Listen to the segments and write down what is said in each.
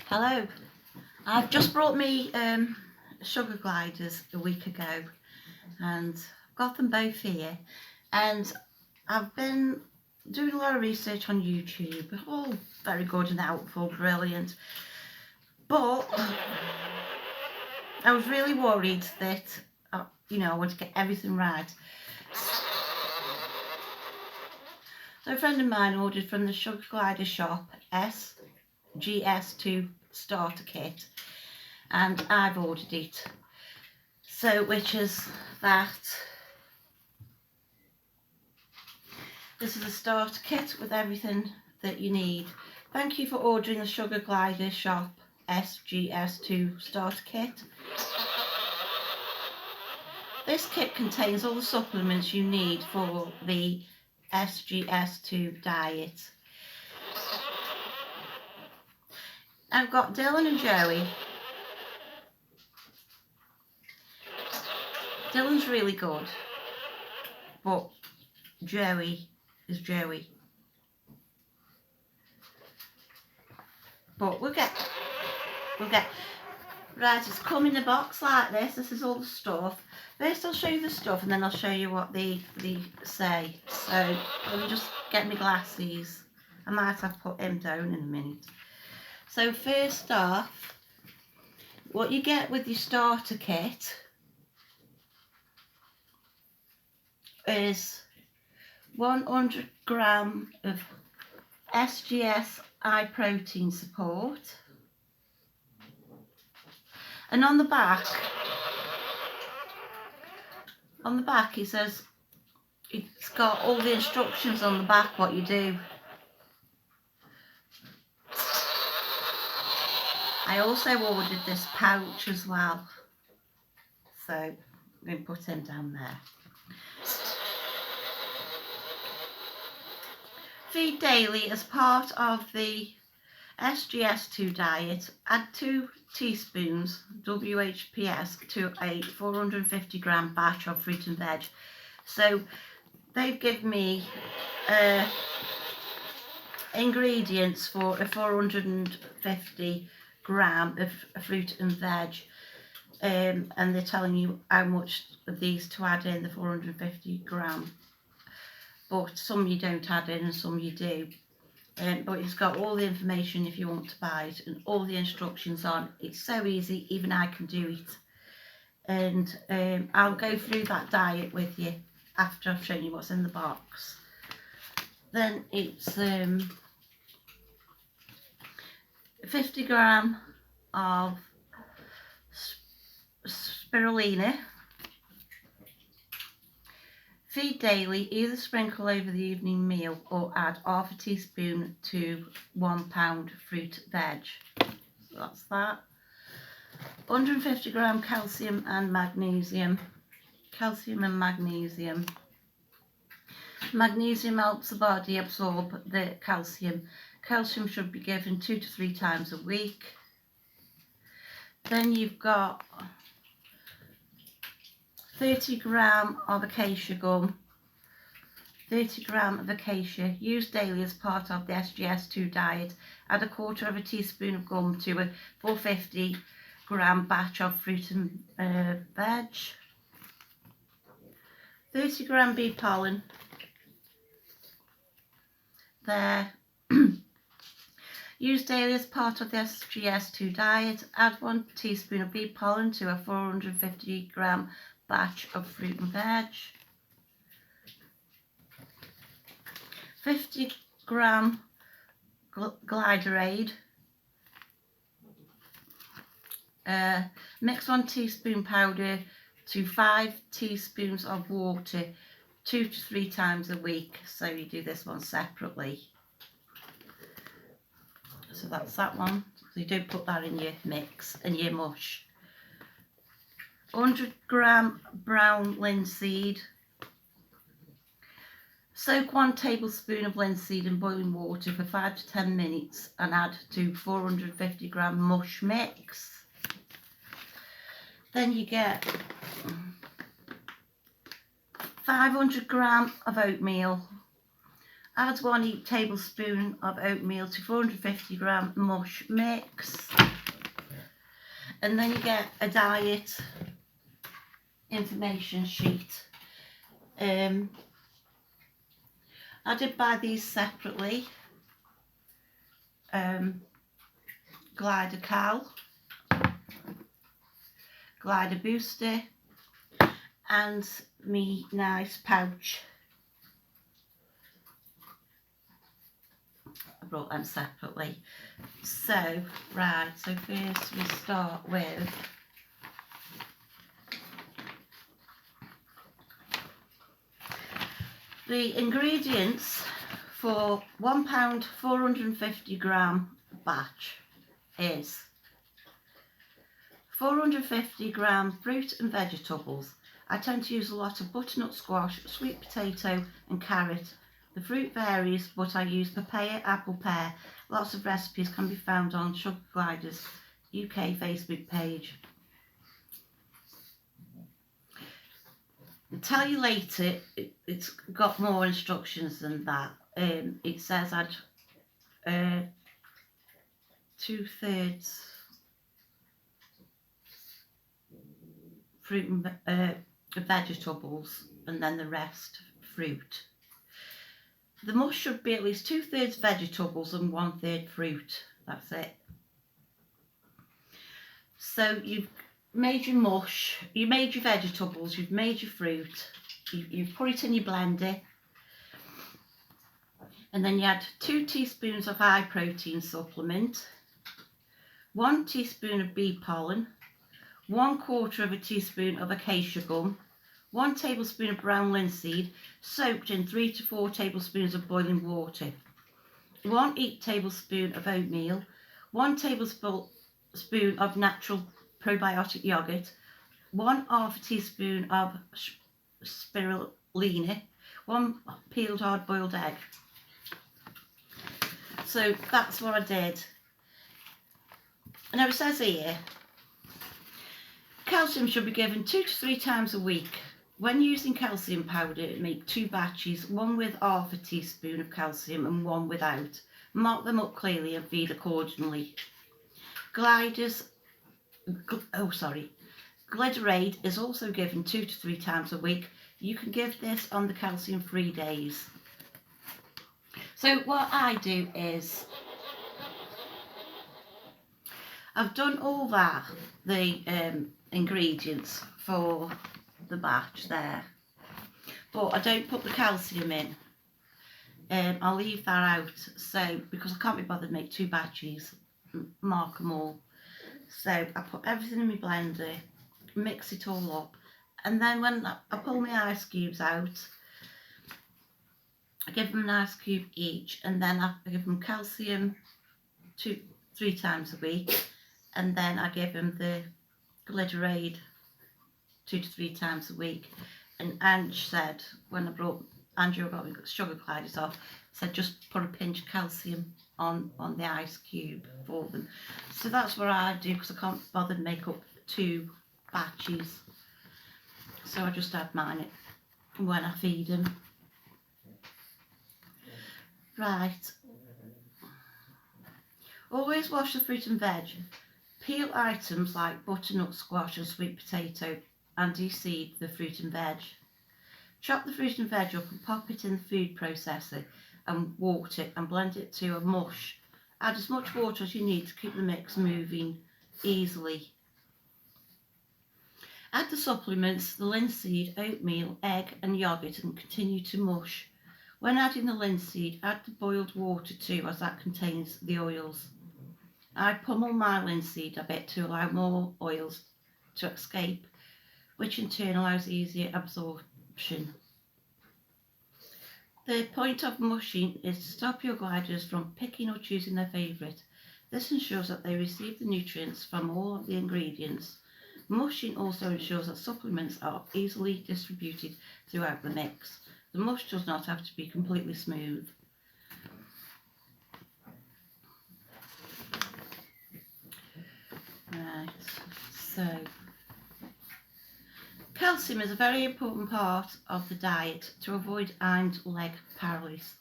Hello, I've just brought me sugar gliders a week ago and I've got them both here, and I've been doing a lot of research on YouTube, all very good and helpful, brilliant, but I was really worried that I want to get everything right. So a friend of mine ordered from the sugar glider shop SGS2 starter kit, and I've ordered it. So, which is that. This is a starter kit with everything that you need. Thank you for ordering the Sugar Glider Shop SGS2 starter kit. This kit contains all the supplements you need for the SGS2 diet. I've got Dylan and Joey. Dylan's really good, but Joey is Joey. But we'll get right, it's come in a box like this. This is all the stuff. First I'll show you the stuff and then I'll show you what they say. So let me just get my glasses. I might have put him down in a minute. So first off, what you get with your starter kit is 100 gram of SGS eye protein support, and on the back it says, it's got all the instructions on the back what you do. I also ordered this pouch as well, so I'm going to put him down there. Feed daily as part of the SGS2 diet. Add 2 teaspoons WHPS to a 450 gram batch of fruit and veg. So they've given me ingredients for a 450 gram of fruit and veg, and they're telling you how much of these to add in the 450 gram. But some you don't add in and some you do. But it's got all the information if you want to buy it and all the instructions on. It's so easy, even I can do it. And I'll go through that diet with you after I've shown you what's in the box. Then it's 50 gram of spirulina. Feed daily, either sprinkle over the evening meal or add half a teaspoon to 1 pound fruit veg. So that's that. 150 gram calcium and magnesium. Calcium and magnesium. Magnesium helps the body absorb the calcium. Calcium should be given 2 to 3 times a week. Then you've got 30 gram of acacia gum. 30 gram of acacia, used daily as part of the SGS2 diet. Add 1/4 teaspoon of gum to a 450 gram batch of fruit and veg. 30 gram bee pollen. There. Used daily as part of the SGS2 diet. Add 1 teaspoon of bee pollen to a 450 gram batch of fruit and veg. 50 gram Gliderade. Mix 1 teaspoon powder to 5 teaspoons of water 2 to 3 times a week. So you do this one separately. So that's that one. So you don't put that in your mix and your mush. 100 gram brown linseed. Soak 1 tablespoon of linseed in boiling water for 5 to 10 minutes and add to 450 gram mush mix. Then you get 500 gram of oatmeal. Add 1 heaped tablespoon of oatmeal to 450 gram mush mix. And then you get a diet information sheet. I did buy these separately. Glider Cal, Glider Booster, and me nice pouch. I brought them separately. So, right, so first we start with the ingredients for £1 450 gram batch is 450 gram fruit and vegetables. I tend to use a lot of butternut squash, sweet potato and carrot. The fruit varies, but I use papaya, apple, pear. Lots of recipes can be found on Sugar Gliders UK Facebook page. I'll tell you later, it's got more instructions than that. It says add 2/3 fruit and vegetables, and then the rest fruit. The mush should be at least 2/3 vegetables and 1/3 fruit. That's it. So you've made your mush, you made your vegetables, you've made your fruit, you've put it in your blender, and then you add 2 teaspoons of high protein supplement, 1 teaspoon of bee pollen, 1/4 teaspoon of acacia gum, 1 tablespoon of brown linseed soaked in 3 to 4 tablespoons of boiling water, 1 heaped tablespoon of oatmeal, 1 tablespoon of natural probiotic yogurt, 1/2 teaspoon of spirulina, 1 peeled hard boiled egg. So that's what I did. Now it says here, calcium should be given 2 to 3 times a week. When using calcium powder, make 2 batches, one with 1/2 teaspoon of calcium and one without. Mark them up clearly and feed accordingly. Gliderade is also given 2 to 3 times a week. You can give this on the calcium-free days. So what I do is, I've done all that, the ingredients for the batch there, but I don't put the calcium in. I'll leave that out, so because I can't be bothered to make 2 batches, mark them all. So I put everything in my blender, mix it all up, and then when I pull my ice cubes out, I give them an ice cube each, and then I give them calcium 2 to 3 times a week, and then I give them the Gliderade 2 to 3 times a week. And Ange said, when Andrew got my Sugar Gliders off, said just put a pinch of calcium on the ice cube for them. So that's what I do, because I can't bother to make up 2 batches. So I just add mine when I feed them. Right. Always wash the fruit and veg. Peel items like butternut squash and sweet potato and de-seed the fruit and veg. Chop the fruit and veg up and pop it in the food processor and water and blend it to a mush. Add as much water as you need to keep the mix moving easily. Add the supplements, the linseed, oatmeal, egg and yogurt, and continue to mush. When adding the linseed, add the boiled water too, as that contains the oils. I pummel my linseed a bit to allow more oils to escape, which in turn allows easier absorption. The point of mushing is to stop your gliders from picking or choosing their favourite. This ensures that they receive the nutrients from all of the ingredients. Mushing also ensures that supplements are easily distributed throughout the mix. The mush does not have to be completely smooth. Right, so calcium is a very important part of the diet to avoid hind leg paralysis.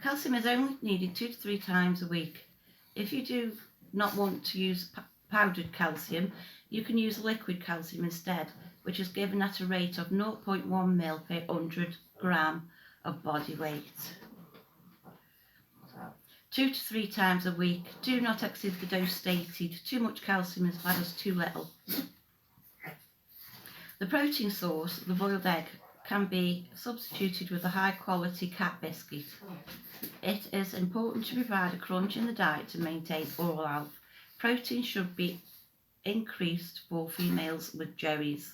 Calcium is only needed 2 to 3 times a week. If you do not want to use powdered calcium, you can use liquid calcium instead, which is given at a rate of 0.1 ml per 100 gram of body weight. 2 to 3 times a week. Do not exceed the dose stated. Too much calcium is bad as too little. The protein source, the boiled egg, can be substituted with a high quality cat biscuit. It is important to provide a crunch in the diet to maintain oral health. Protein should be increased for females with joeys.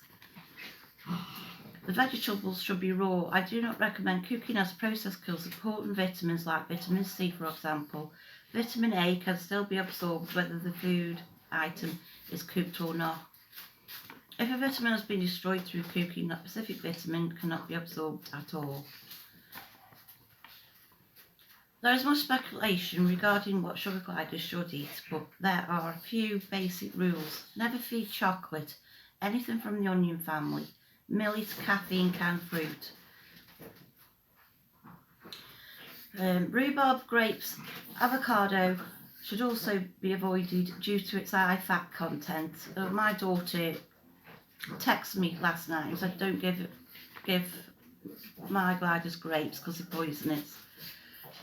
The vegetables should be raw. I do not recommend cooking as process kills important vitamins like vitamin C, for example. Vitamin A can still be absorbed whether the food item is cooked or not. If a vitamin has been destroyed through cooking, that specific vitamin cannot be absorbed at all. There is much speculation regarding what sugar gliders should eat, but there are a few basic rules. Never feed chocolate, anything from the onion family, millet, caffeine, canned fruit. Rhubarb, grapes, avocado should also be avoided due to its high fat content. My daughter texted me last night and said, don't give my gliders grapes because they're poisonous.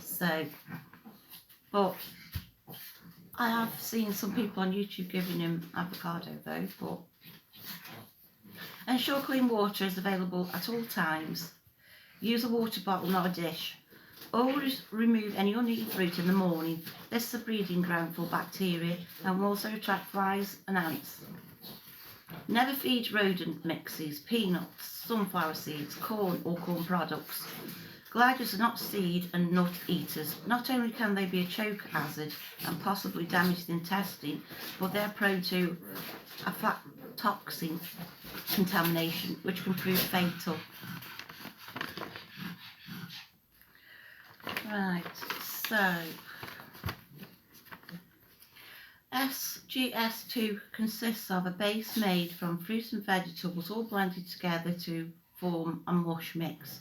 So, but I have seen some people on YouTube giving him avocado though. Ensure clean water is available at all times. Use a water bottle, not a dish. Always remove any uneaten fruit in the morning. This is a breeding ground for bacteria and will also attract flies and ants. Never feed rodent mixes, peanuts, sunflower seeds, corn or corn products. Gliders are not seed and nut eaters. Not only can they be a choke hazard and possibly damage the intestine, but they're prone to aflatoxin contamination, which can prove fatal. Right, so SGS2 consists of a base made from fruit and vegetables all blended together to form a mush mix.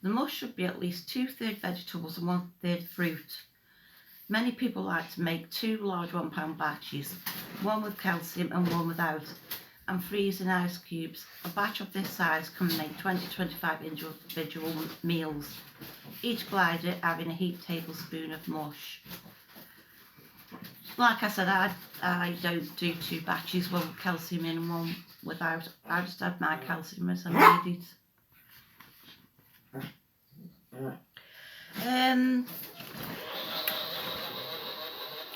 The mush should be at least 2/3 vegetables and 1/3 fruit. Many people like to make 2 large 1 pound batches, one with calcium and one without, and freeze in ice cubes. A batch of this size can make 20 to 25 individual meals, each glider having a heaped tablespoon of mush. Like I said, I don't do 2 batches, one with calcium in and one without. I just add my calcium as I need it.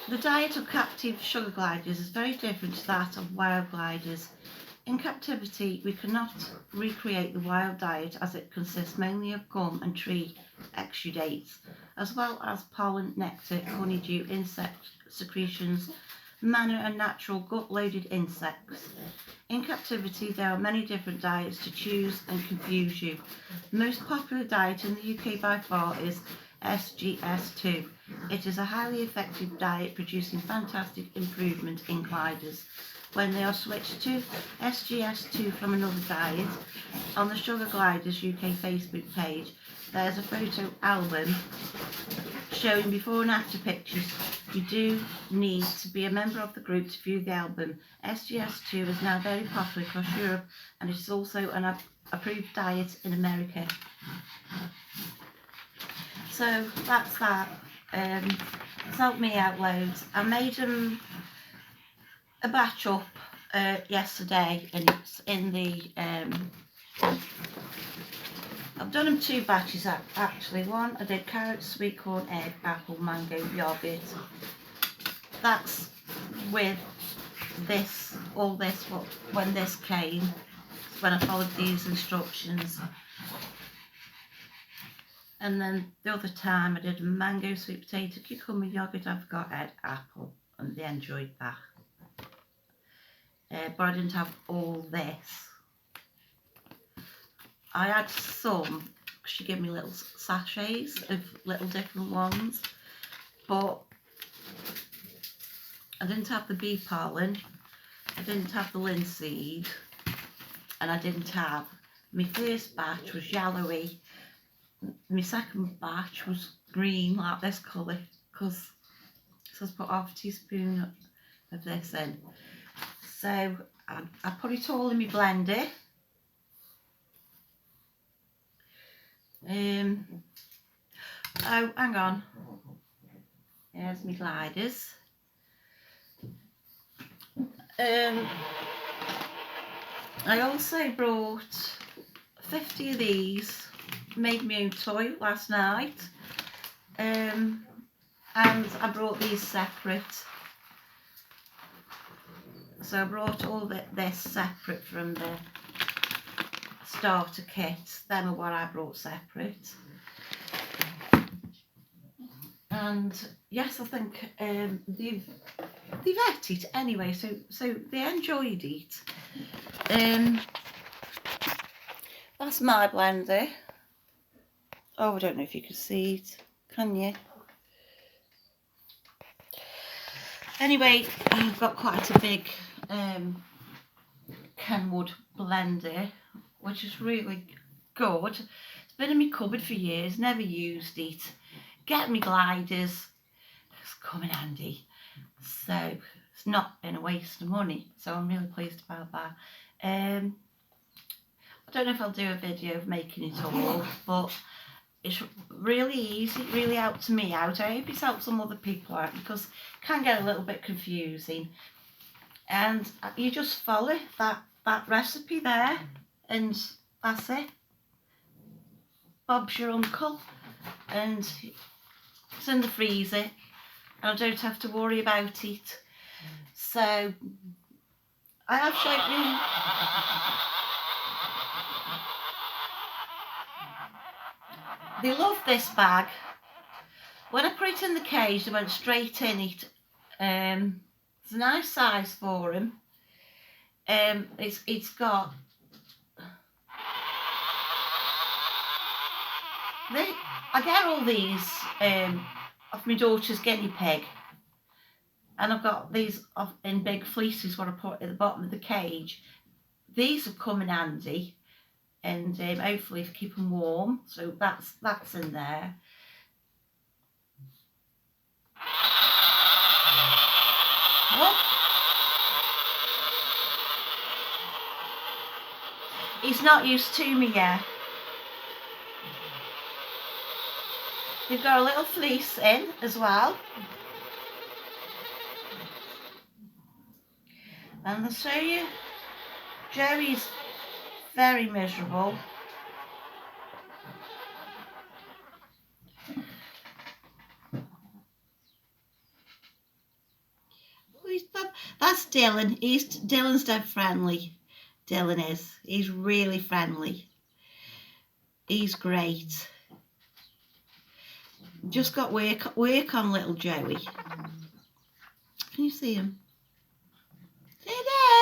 The diet of captive sugar gliders is very different to that of wild gliders. In captivity, we cannot recreate the wild diet as it consists mainly of gum and tree exudates, as well as pollen, nectar, honeydew, insect secretions, manna and natural gut-loaded insects. In captivity, there are many different diets to choose and confuse you. The most popular diet in the UK by far is SGS2. It is a highly effective diet producing fantastic improvement in gliders. When they are switched to SGS2 from another diet, on the Sugar Gliders UK Facebook page, there's a photo album showing before and after pictures. You do need to be a member of the group to view the album. SGS2 is now very popular across Europe and it is also an approved diet in America. So that's that. It's helped me out loads. I made a batch up yesterday and it's in the I've done them 2 batches actually. One I did carrot, sweet corn, egg, apple, mango, yogurt. That's with this, all this, when this came, when I followed these instructions. And then the other time I did mango, sweet potato, cucumber, yogurt, avocado, egg, apple, and they enjoyed that. But I didn't have all this. I had some, she gave me little sachets of little different ones, but I didn't have the bee pollen, I didn't have the linseed, and I didn't have, my first batch was yellowy, my second batch was green like this colour, because I've put half a teaspoon of this in. So I put it all in my blender. Oh, hang on. Here's my gliders. I also brought 50 of these, made my own toy last night, and I brought these separate. So I brought all this separate from the starter kit. Them are what I brought separate. And yes, I think they've ate it anyway, so they enjoyed it. That's my blender. Oh, I don't know if you can see it, can you? Anyway, I've got quite a big Kenwood blender, which is really good. It's been in my cupboard for years, never used it. Get me gliders, it's come in handy. So it's not been a waste of money, so I'm really pleased about that. I don't know if I'll do a video of making it all, but it's really easy, it really helped me out. I hope it's helped some other people out, because it can get a little bit confusing. And you just follow that recipe there, and that's it. Bob's your uncle, and it's in the freezer, and I don't have to worry about it. So I have showed you. They love this bag. When I put it in the cage, they went straight in it. It's a nice size for them. It's got. I get all these off my daughter's guinea pig, and I've got these in big fleeces what I put at the bottom of the cage. These have come in handy, and hopefully keep them warm. So that's in there. Oh. He's not used to me yet. They've got a little fleece in as well. And I'll show you, Joey's very miserable. That's Dylan. Dylan's dead friendly. Dylan is. He's really friendly. He's great. Just got work on little Joey. Can you see him? Say there.